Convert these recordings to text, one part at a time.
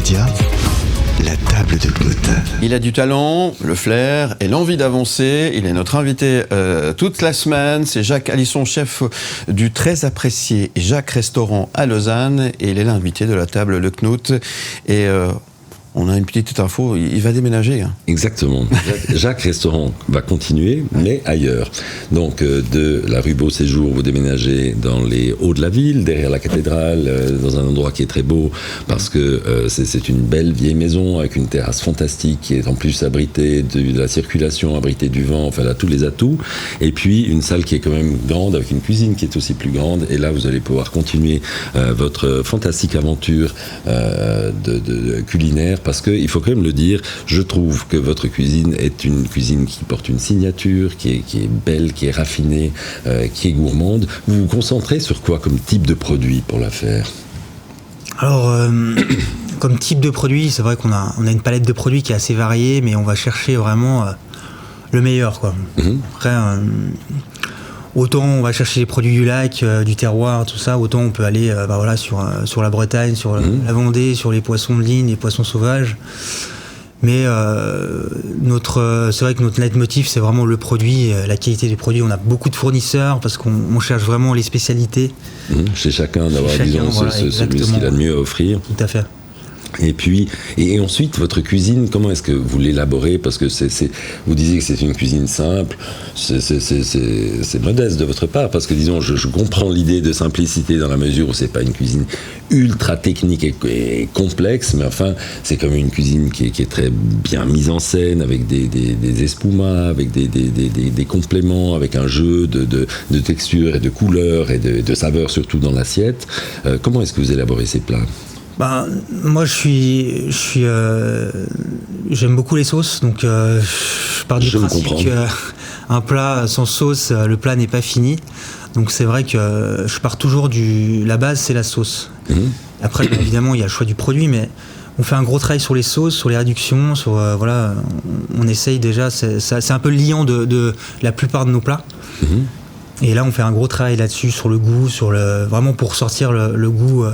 Média, la table de Claude. Il a du talent, le flair et l'envie d'avancer. Il est notre invité toute la semaine. C'est Jacques Alisson, chef du très apprécié Jacques Restaurant à Lausanne. Et il est l'invité de la table Le Knut. Et on a une petite info, il va déménager. Hein. Exactement. Jacques Restaurant va continuer, mais ailleurs. Donc, de la rue Beau Séjour, vous déménagez dans les hauts de la ville, derrière la cathédrale, dans un endroit qui est très beau, parce que c'est une belle vieille maison avec une terrasse fantastique qui est en plus abritée de la circulation, abritée du vent, enfin là, tous les atouts. Et puis, une salle qui est quand même grande, avec une cuisine qui est aussi plus grande. Et là, vous allez pouvoir continuer votre fantastique aventure de culinaire. Parce qu'il faut quand même le dire, je trouve que votre cuisine est une cuisine qui porte une signature, qui est belle, qui est raffinée, qui est gourmande. Vous vous concentrez sur quoi comme type de produit pour la faire ? Alors, comme type de produit, c'est vrai qu'on a une palette de produits qui est assez variée, mais on va chercher vraiment le meilleur, quoi. Après, autant on va chercher les produits du lac, du terroir, tout ça, autant on peut aller sur la Bretagne, sur la Vendée, sur les poissons de ligne, les poissons sauvages. Mais c'est vrai que notre leitmotiv, c'est vraiment le produit, la qualité du produit. On a beaucoup de fournisseurs parce qu'on cherche vraiment les spécialités. Chez chacun, d'avoir, disons, celui qu'il a de mieux à offrir. Tout à fait. Et puis, et ensuite, votre cuisine, comment est-ce que vous l'élaborez ? Parce que vous disiez que c'est une cuisine simple, c'est modeste de votre part, parce que disons, je comprends l'idée de simplicité dans la mesure où c'est pas une cuisine ultra technique et complexe, mais enfin, c'est comme une cuisine qui est très bien mise en scène, avec des espumas, avec des compléments, avec un jeu de textures et de couleurs et de saveurs surtout dans l'assiette. Comment est-ce que vous élaborez ces plats ? Moi, j'aime beaucoup les sauces, donc je pars du principe qu'un plat sans sauce, le plat n'est pas fini. Donc c'est vrai que je pars toujours la base, c'est la sauce. Après, évidemment, il y a le choix du produit, mais on fait un gros travail sur les sauces, sur les réductions, on essaye déjà, c'est un peu le liant de la plupart de nos plats. Et là, on fait un gros travail là-dessus, sur le goût, vraiment pour sortir le goût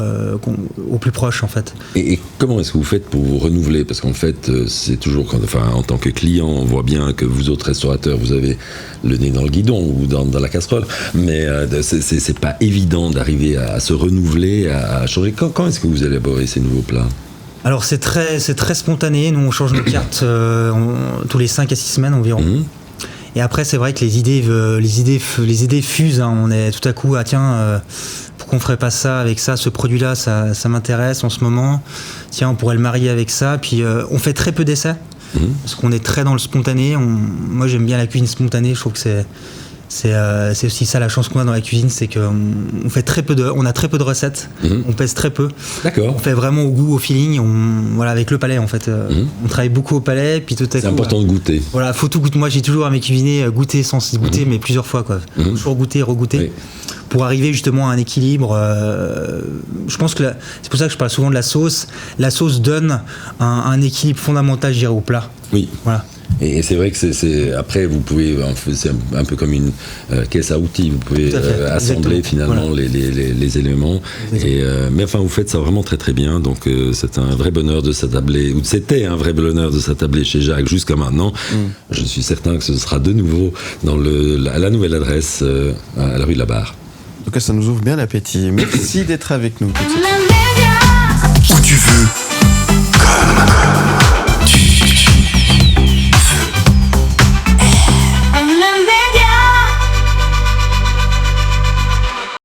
au plus proche, en fait. Et comment est-ce que vous faites pour vous renouveler ? Parce qu'en fait, c'est toujours, en tant que client, on voit bien que vous autres restaurateurs, vous avez le nez dans le guidon ou dans la casserole, mais c'est pas évident d'arriver à se renouveler, à changer. Quand est-ce que vous élaborez ces nouveaux plats ? Alors, c'est très spontané. Nous, on change nos cartes tous les 5 à 6 semaines environ. Et après, c'est vrai que les idées fusent. Hein. On est tout à coup, pourquoi on ferait pas ça avec ça ? Ce produit-là, ça m'intéresse en ce moment. Tiens, on pourrait le marier avec ça. Puis, on fait très peu d'essais parce qu'on est très dans le spontané. Moi, j'aime bien la cuisine spontanée. Je trouve que c'est aussi ça la chance qu'on a dans la cuisine, c'est qu'on fait on a très peu de recettes, on pèse très peu. D'accord. On fait vraiment au goût, au feeling, avec le palais en fait. On travaille beaucoup au palais, puis tout à coup. C'est important de goûter. Voilà, faut tout goûter. Moi, j'ai toujours à mes cuisiniers goûter sans goûter, mais plusieurs fois quoi. Toujours goûter, regoûter. Oui. Pour arriver justement à un équilibre. Je pense que c'est pour ça que je parle souvent de la sauce. La sauce donne un équilibre fondamental, je dirais, au plat. Oui. Voilà. Et c'est vrai que après vous pouvez, c'est un peu comme une caisse à outils, vous pouvez assembler finalement les éléments. Mais enfin vous faites ça vraiment très très bien, donc c'est un vrai bonheur de s'attabler, ou c'était un vrai bonheur de s'attabler chez Jacques jusqu'à maintenant. Je suis certain que ce sera de nouveau dans la nouvelle adresse à la rue de la Barre. En tout cas ça nous ouvre bien l'appétit. Merci d'être avec nous tout de suite.